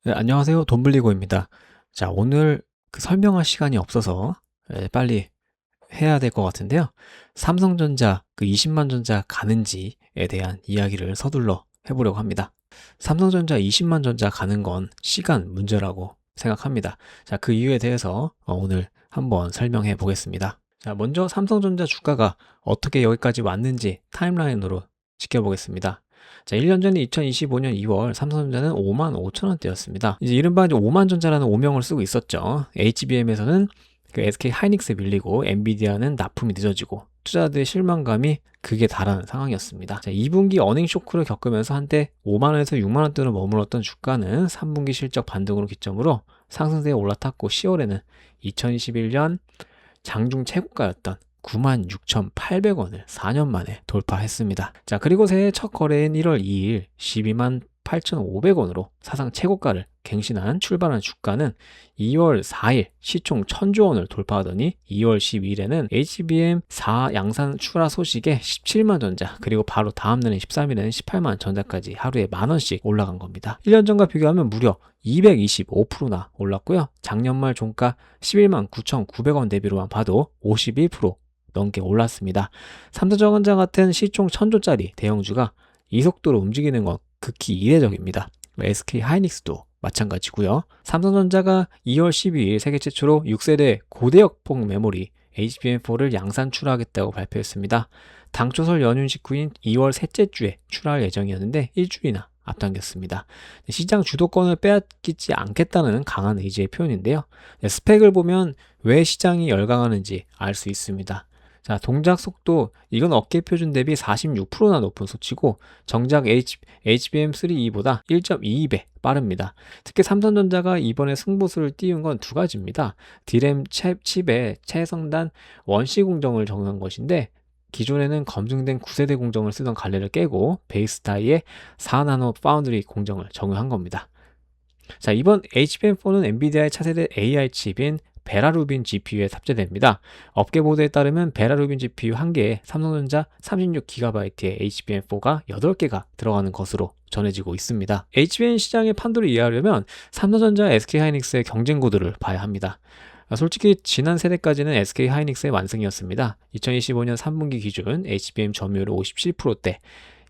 네, 안녕하세요. 돈블리고입니다. 자, 오늘 설명할 시간이 없어서 빨리 해야 될 것 같은데요. 삼성전자 20만 전자 가는지에 대한 이야기를 서둘러 해보려고 합니다. 삼성전자 20만 전자 가는 건 시간 문제라고 생각합니다. 자, 그 이유에 대해서 오늘 한번 설명해 보겠습니다. 자, 먼저 삼성전자 주가가 어떻게 여기까지 왔는지 타임라인으로 지켜보겠습니다. 자, 1년 전인 2025년 2월 삼성전자는 5만 5천 원대였습니다. 이제 이른바 5만 전자라는 오명을 쓰고 있었죠. HBM에서는 SK 하이닉스에 밀리고 엔비디아는 납품이 늦어지고 투자자들의 실망감이 극에 달하는 상황이었습니다. 자, 2분기 어닝 쇼크를 겪으면서 한때 5만원에서 6만원대로 머물렀던 주가는 3분기 실적 반등으로 기점으로 상승세에 올라탔고 10월에는 2021년 장중 최고가였던 96,800원을 4년 만에 돌파했습니다. 자, 그리고 새해 첫 거래인 1월 2일 12만 8,500원으로 사상 최고가를 갱신한 출발한 주가는 2월 4일 시총 1,000조 원을 돌파하더니 2월 12일에는 HBM 4 양산 출하 소식에 17만 전자, 그리고 바로 다음 날인 13일에는 18만 전자까지 하루에 만원씩 올라간 겁니다. 1년 전과 비교하면 무려 225%나 올랐고요. 작년 말 종가 11만 9,900원 대비로만 봐도 51% 넘게 올랐습니다. 삼성전자 같은 시총 1,000조짜리 대형주가 이 속도로 움직이는 건 극히 이례적입니다. SK 하이닉스도 마찬가지고요. 삼성전자가 2월 12일 세계 최초로 6세대 고대역폭 메모리 HBM4를 양산 출하하겠다고 발표했습니다. 당초 설 연휴 직후인 2월 셋째 주에 출하할 예정이었는데 일주일이나 앞당겼습니다. 시장 주도권을 빼앗기지 않겠다는 강한 의지의 표현인데요. 스펙을 보면 왜 시장이 열광하는지 알 수 있습니다. 자, 동작 속도, 이건 업계 표준 대비 46%나 높은 수치고 정작 HBM3E보다 1.22배 빠릅니다. 특히 삼성전자가 이번에 승부수를 띄운 건 두 가지입니다. D램 칩의 최성단 원C 공정을 적용한 것인데 기존에는 검증된 9세대 공정을 쓰던 갈래를 깨고 베이스 타이의 4나노 파운드리 공정을 적용한 겁니다. 자, 이번 HBM4는 엔비디아의 차세대 AI 칩인 베라루빈 GPU에 탑재됩니다. 업계 보도에 따르면 베라루빈 GPU 1개에 삼성전자 36GB의 HBM4가 8개가 들어가는 것으로 전해지고 있습니다. HBM 시장의 판도를 이해하려면 삼성전자, SK하이닉스의 경쟁 구도를 봐야 합니다. 솔직히 지난 세대까지는 SK하이닉스의 완승이었습니다. 2025년 3분기 기준 HBM 점유율 57%대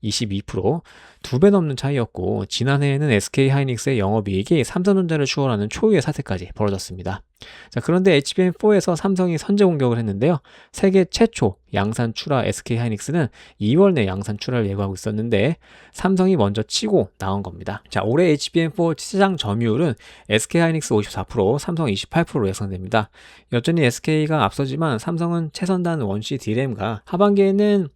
22%, 2배 넘는 차이였고 지난해에는 SK하이닉스의 영업이익이 삼성전자를 추월하는 초유의 사태까지 벌어졌습니다. 자, 그런데 HBM4에서 삼성이 선제 공격을 했는데요. 세계 최초 양산 출하 SK하이닉스는 2월 내 양산 출하를 예고하고 있었는데 삼성이 먼저 치고 나온 겁니다. 자, 올해 HBM4 시장 점유율은 SK하이닉스 54%, 삼성 28%로 예상됩니다. 여전히 SK가 앞서지만 삼성은 최선단 원C D램과 하반기에는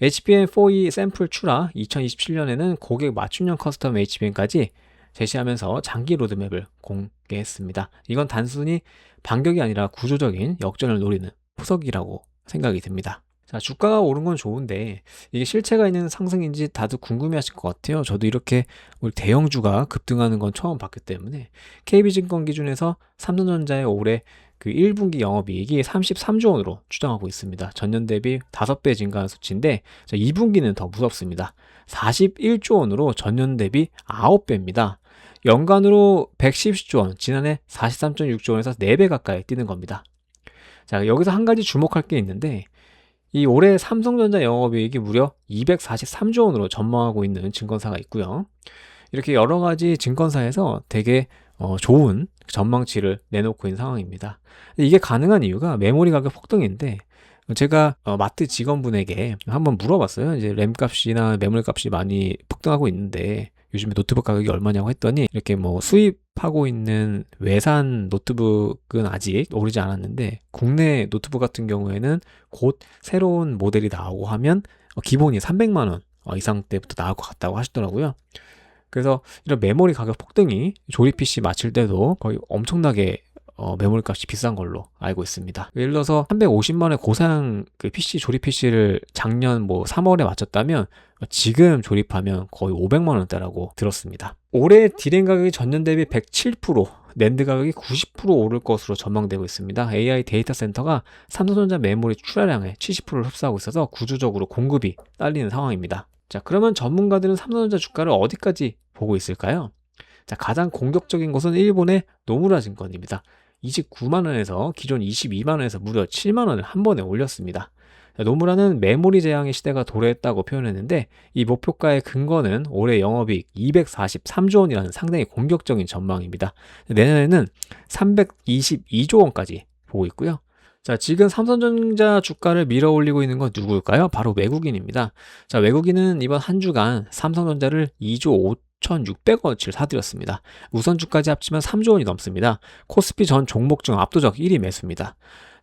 HBM4E 샘플 출하, 2027년에는 고객 맞춤형 커스텀 HBM까지 제시하면서 장기 로드맵을 공개했습니다. 이건 단순히 반격이 아니라 구조적인 역전을 노리는 포석이라고 생각이 듭니다. 자, 주가가 오른 건 좋은데 이게 실체가 있는 상승인지 다들 궁금해하실 것 같아요. 저도 이렇게 우리 대형주가 급등하는 건 처음 봤기 때문에 KB증권 기준에서 삼성전자의 올해 1분기 영업이익이 33조 원으로 추정하고 있습니다. 전년 대비 5배 증가한 수치인데 2분기는 더 무섭습니다. 41조 원으로 전년 대비 9배입니다. 연간으로 110조 원, 지난해 43.6조 원에서 4배 가까이 뛰는 겁니다. 자, 여기서 한 가지 주목할 게 있는데 이 올해 삼성전자 영업이익이 무려 243조 원으로 전망하고 있는 증권사가 있고요. 이렇게 여러 가지 증권사에서 되게 좋은 전망치를 내놓고 있는 상황입니다. 이게 가능한 이유가 메모리 가격 폭등인데 제가 마트 직원분에게 한번 물어봤어요. 이제 램 값이나 메모리 값이 많이 폭등하고 있는데 요즘에 노트북 가격이 얼마냐고 했더니 이렇게 수입하고 있는 외산 노트북은 아직 오르지 않았는데 국내 노트북 같은 경우에는 곧 새로운 모델이 나오고 하면 기본이 300만 원 이상 때부터 나올 것 같다고 하시더라고요. 그래서 이런 메모리 가격 폭등이 조립 PC 맞출 때도 거의 엄청나게 메모리 값이 비싼 걸로 알고 있습니다. 예를 들어서 350만원의 고사양 PC 조립 PC를 작년 3월에 맞췄다면 지금 조립하면 거의 500만원대라고 들었습니다. 올해 D램 가격이 전년 대비 107%, 낸드 가격이 90% 오를 것으로 전망되고 있습니다. AI 데이터 센터가 삼성전자 메모리 출하량의 70%를 흡수하고 있어서 구조적으로 공급이 딸리는 상황입니다. 자, 그러면 전문가들은 삼성전자 주가를 어디까지 보고 있을까요? 자, 가장 공격적인 것은 일본의 노무라 증권입니다. 29만 원에서 기존 22만 원에서 무려 7만 원을 한 번에 올렸습니다. 자, 노무라는 메모리 재앙의 시대가 도래했다고 표현했는데 이 목표가의 근거는 올해 영업이익 243조 원이라는 상당히 공격적인 전망입니다. 내년에는 322조 원까지 보고 있고요. 자, 지금 삼성전자 주가를 밀어올리고 있는 건 누구일까요? 바로 외국인입니다. 자, 외국인은 이번 한 주간 삼성전자를 2조 5,600원어치를 사들였습니다. 우선주까지 합치면 3조 원이 넘습니다. 코스피 전 종목 중 압도적 1위 매수입니다.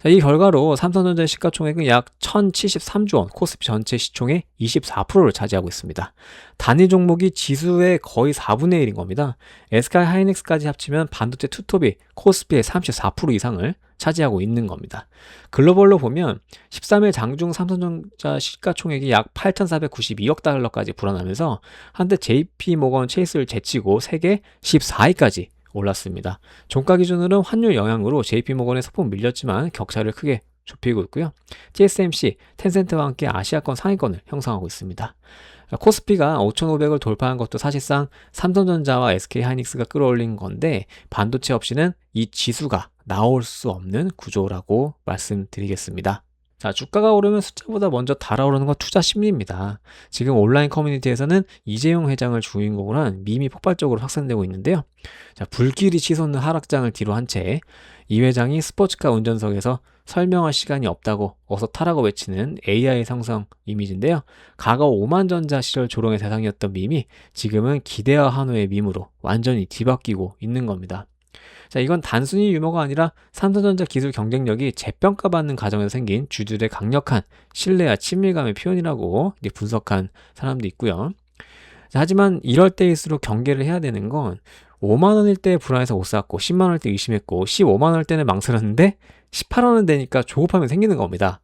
자, 이 결과로 삼성전자의 시가총액은 약 1,073조 원, 코스피 전체 시총의 24%를 차지하고 있습니다. 단위 종목이 지수의 거의 4분의 1인 겁니다. SK 하이닉스까지 합치면 반도체 투톱이 코스피의 34% 이상을 차지하고 있는 겁니다. 글로벌로 보면 13일 장중 삼성전자 시가총액이 약 8,492억 달러까지 불어나면서 한때 JP모건 체이스를 제치고 세계 14위까지 올랐습니다. 종가 기준으로는 환율 영향으로 JP모건에 소폭 밀렸지만 격차를 크게 좁히고 있고요. TSMC, 텐센트와 함께 아시아권 상위권을 형성하고 있습니다. 코스피가 5,500을 돌파한 것도 사실상 삼성전자와 SK하이닉스가 끌어올린 건데 반도체 없이는 이 지수가 나올 수 없는 구조라고 말씀드리겠습니다. 자, 주가가 오르면 숫자보다 먼저 달아오르는 건 투자 심리입니다. 지금 온라인 커뮤니티에서는 이재용 회장을 주인공으로 한 밈이 폭발적으로 확산되고 있는데요. 자, 불길이 치솟는 하락장을 뒤로 한 채 이 회장이 스포츠카 운전석에서 설명할 시간이 없다고 어서 타라고 외치는 AI 상성 이미지인데요. 과거 오만전자 시절 조롱의 대상이었던 밈이 지금은 기대와 한호의 밈으로 완전히 뒤바뀌고 있는 겁니다. 자, 이건 단순히 유머가 아니라 삼성전자 기술 경쟁력이 재평가받는 과정에서 생긴 주주들의 강력한 신뢰와 친밀감의 표현이라고 분석한 사람도 있고요. 자, 하지만 이럴 때일수록 경계를 해야 되는 건 5만 원일 때 불안해서 못 샀고 10만 원일 때 의심했고 15만 원일 때는 망설였는데 18만 원 되니까 조급하면 생기는 겁니다.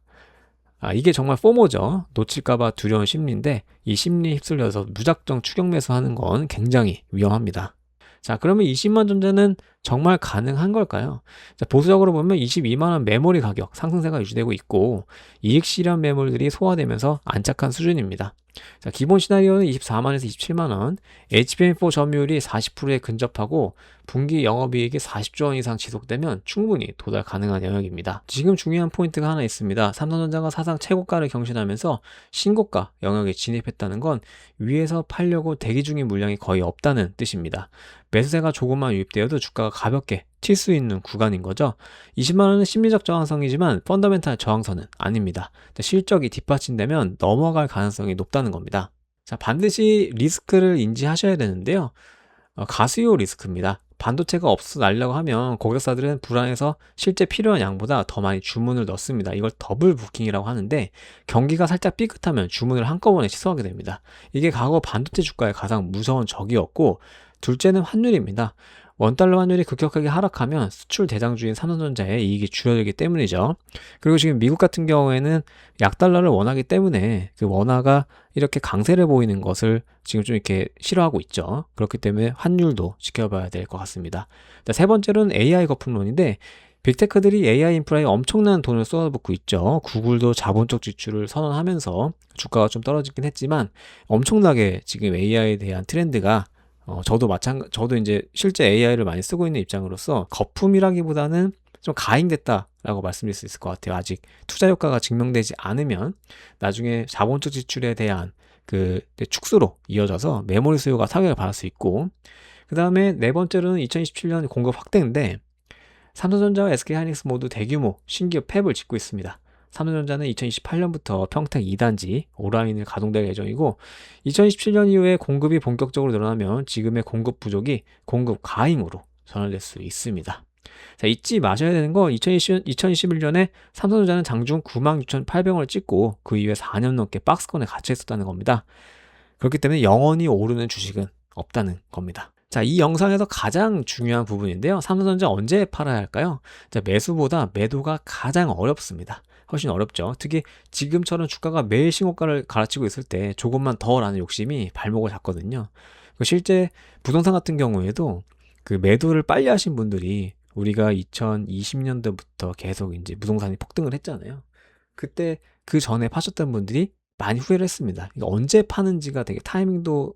이게 정말 포모죠. 놓칠까봐 두려운 심리인데 이 심리에 휩쓸려서 무작정 추격 매수하는 건 굉장히 위험합니다. 자, 그러면 20만 전자는 정말 가능한 걸까요? 자, 보수적으로 보면 22만 원 메모리 가격 상승세가 유지되고 있고 이익 실현 매물들이 소화되면서 안착한 수준입니다. 자, 기본 시나리오는 24만에서 27만 원, HBM4 점유율이 40%에 근접하고 분기 영업이익이 40조 원 이상 지속되면 충분히 도달 가능한 영역입니다. 지금 중요한 포인트가 하나 있습니다. 삼성전자가 사상 최고가를 경신하면서 신고가 영역에 진입했다는 건 위에서 팔려고 대기 중인 물량이 거의 없다는 뜻입니다. 매수세가 조금만 유입되어도 주가가 가볍게 튈 수 있는 구간인 거죠. 20만 원은 심리적 저항선이지만 펀더멘탈 저항선은 아닙니다. 실적이 뒷받침되면 넘어갈 가능성이 높다는 겁니다. 자, 반드시 리스크를 인지하셔야 되는데요. 가수요 리스크입니다. 반도체가 없어 날려고 하면 고객사들은 불안해서 실제 필요한 양보다 더 많이 주문을 넣습니다. 이걸 더블 부킹이라고 하는데 경기가 살짝 삐끗하면 주문을 한꺼번에 취소하게 됩니다. 이게 과거 반도체 주가의 가장 무서운 적이었고 둘째는 환율입니다. 원달러 환율이 급격하게 하락하면 수출 대장주인 삼성전자의 이익이 줄어들기 때문이죠. 그리고 지금 미국 같은 경우에는 약달러를 원하기 때문에 그 원화가 이렇게 강세를 보이는 것을 지금 좀 이렇게 싫어하고 있죠. 그렇기 때문에 환율도 지켜봐야 될 것 같습니다. 세 번째로는 AI 거품론인데 빅테크들이 AI 인프라에 엄청난 돈을 쏟아붓고 있죠. 구글도 자본적 지출을 선언하면서 주가가 좀 떨어지긴 했지만 엄청나게 지금 AI에 대한 트렌드가 저도 이제 실제 AI를 많이 쓰고 있는 입장으로서 거품이라기보다는 좀 가행됐다라고 말씀드릴 수 있을 것 같아요. 아직 투자 효과가 증명되지 않으면 나중에 자본적 지출에 대한 그 축소로 이어져서 메모리 수요가 타격을 받을 수 있고, 그 다음에 네 번째로는 2027년 공급 확대인데 삼성전자와 SK하이닉스 모두 대규모 신규 팹을 짓고 있습니다. 삼성전자는 2028년부터 평택 2단지 오라인을 가동될 예정이고 2027년 이후에 공급이 본격적으로 늘어나면 지금의 공급 부족이 공급 과잉으로 전환될 수 있습니다. 자, 잊지 마셔야 되는 건 2021년에 삼성전자는 장중 96,800원을 찍고 그 이후에 4년 넘게 박스권에 갇혀 있었다는 겁니다. 그렇기 때문에 영원히 오르는 주식은 없다는 겁니다. 자, 이 영상에서 가장 중요한 부분인데요. 삼성전자 언제 팔아야 할까요? 자, 매수보다 매도가 가장 어렵습니다. 훨씬 어렵죠. 특히 지금처럼 주가가 매일 신고가를 갈아치고 있을 때 조금만 더 라는 욕심이 발목을 잡거든요. 실제 부동산 같은 경우에도 그 매도를 빨리 하신 분들이 우리가 2020년도부터 계속 이제 부동산이 폭등을 했잖아요. 그때 그 전에 파셨던 분들이 많이 후회를 했습니다. 그러니까 언제 파는지가 되게 타이밍도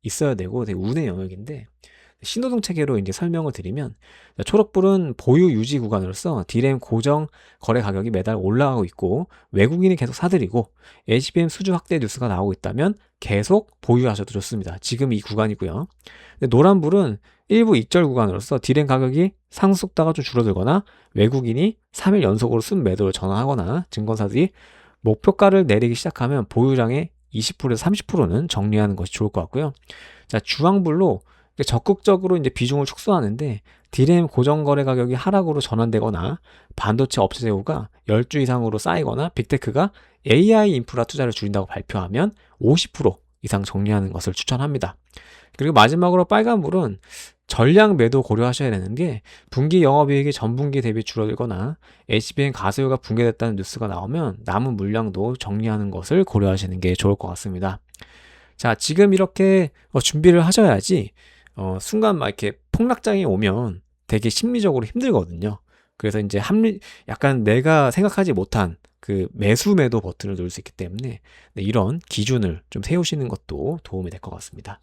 있어야 되고 되게 운의 영역인데 신호등 체계로 이제 설명을 드리면, 초록불은 보유 유지 구간으로서 D램 고정 거래 가격이 매달 올라가고 있고 외국인이 계속 사들이고 HBM 수주 확대 뉴스가 나오고 있다면 계속 보유하셔도 좋습니다. 지금 이 구간이고요. 근데 노란불은 일부 익절 구간으로서 D램 가격이 상승속도가 좀 줄어들거나 외국인이 3일 연속으로 순매도를 전환하거나 증권사들이 목표가를 내리기 시작하면 보유량의 20%에서 30%는 정리하는 것이 좋을 것 같고요. 자, 주황불로 적극적으로 이제 비중을 축소하는데 D램 고정 거래 가격이 하락으로 전환되거나 반도체 업체 재고가 10주 이상으로 쌓이거나 빅테크가 AI 인프라 투자를 줄인다고 발표하면 50% 이상 정리하는 것을 추천합니다. 그리고 마지막으로 빨간불은 전량 매도 고려하셔야 되는 게 분기 영업이익이 전분기 대비 줄어들거나 HBM 가세효가 붕괴됐다는 뉴스가 나오면 남은 물량도 정리하는 것을 고려하시는 게 좋을 것 같습니다. 자, 지금 이렇게 준비를 하셔야지 순간 막 이렇게 폭락장이 오면 되게 심리적으로 힘들거든요. 그래서 이제 약간 내가 생각하지 못한 그 매수 매도 버튼을 누를 수 있기 때문에 이런 기준을 좀 세우시는 것도 도움이 될 것 같습니다.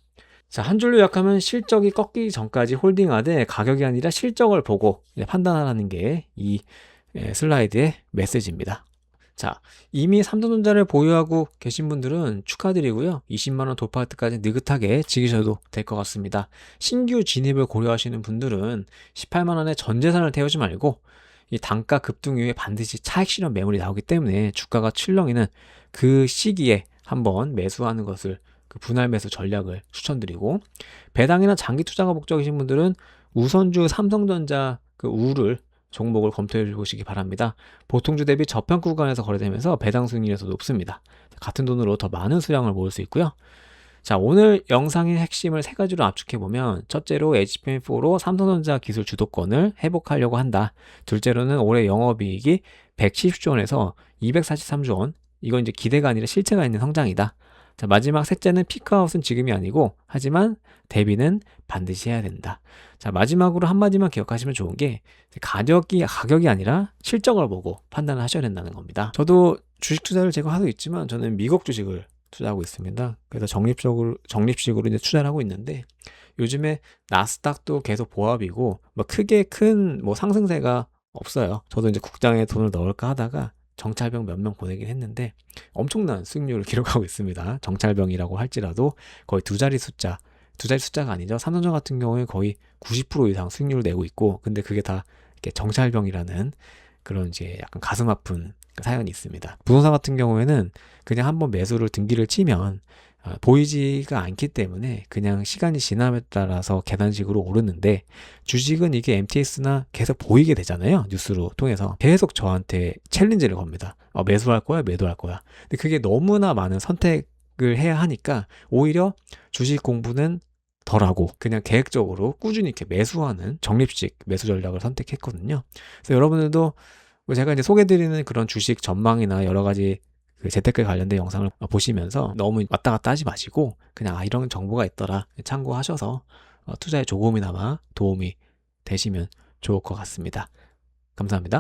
자, 한 줄로 요약하면 실적이 꺾이기 전까지 홀딩하되 가격이 아니라 실적을 보고 판단하라는 게 이 슬라이드의 메시지입니다. 자, 이미 삼성전자를 보유하고 계신 분들은 축하드리고요. 20만 원 돌파할 때까지 느긋하게 지키셔도 될 것 같습니다. 신규 진입을 고려하시는 분들은 18만 원에 전 재산을 태우지 말고 이 단가 급등 이후에 반드시 차익 실현 매물이 나오기 때문에 주가가 출렁이는 그 시기에 한번 매수하는 것을 그 분할 매수 전략을 추천드리고, 배당이나 장기 투자가 목적이신 분들은 우선주 삼성전자 그 우를 종목을 검토해 보시기 바랍니다. 보통주 대비 저평 구간에서 거래되면서 배당 수익률이 더 높습니다. 같은 돈으로 더 많은 수량을 모을 수 있고요. 자, 오늘 영상의 핵심을 세 가지로 압축해 보면, 첫째로 HBM4로 삼성전자 기술 주도권을 회복하려고 한다. 둘째로는 올해 영업이익이 170조 원에서 243조 원, 이건 이제 기대가 아니라 실체가 있는 성장이다. 자, 마지막 셋째는 피크아웃은 지금이 아니고 하지만 대비는 반드시 해야 된다. 자, 마지막으로 한마디만 기억하시면 좋은 게 가격이 아니라 실적을 보고 판단을 하셔야 된다는 겁니다. 저도 주식 투자를 제가 하고 있지만 저는 미국 주식을 투자하고 있습니다. 그래서 적립식으로 이제 투자를 하고 있는데, 요즘에 나스닥도 계속 보합이고 뭐 크게 큰 뭐 상승세가 없어요. 저도 이제 국장에 돈을 넣을까 하다가 정찰병 몇 명 보내긴 했는데 엄청난 수익률을 기록하고 있습니다. 정찰병이라고 할지라도 거의 두 자리 숫자가 아니죠. 삼성전자 같은 경우에 거의 90% 이상 수익률을 내고 있고, 근데 그게 다 이렇게 정찰병이라는 그런 이제 약간 가슴 아픈 사연이 있습니다. 부동산 같은 경우에는 그냥 한번 매수를 등기를 치면 보이지가 않기 때문에 그냥 시간이 지남에 따라서 계단식으로 오르는데, 주식은 이게 MTS나 계속 보이게 되잖아요. 뉴스로 통해서 계속 저한테 챌린지를 겁니다. 매수할 거야, 매도할 거야. 근데 그게 너무나 많은 선택을 해야 하니까 오히려 주식 공부는 덜하고 그냥 계획적으로 꾸준히 이렇게 매수하는 적립식 매수 전략을 선택했거든요. 그래서 여러분들도 제가 이제 소개드리는 그런 주식 전망이나 여러 가지 그 재테크에 관련된 영상을 보시면서 너무 왔다 갔다 하지 마시고 그냥 이런 정보가 있더라 참고하셔서 투자에 조금이나마 도움이 되시면 좋을 것 같습니다. 감사합니다.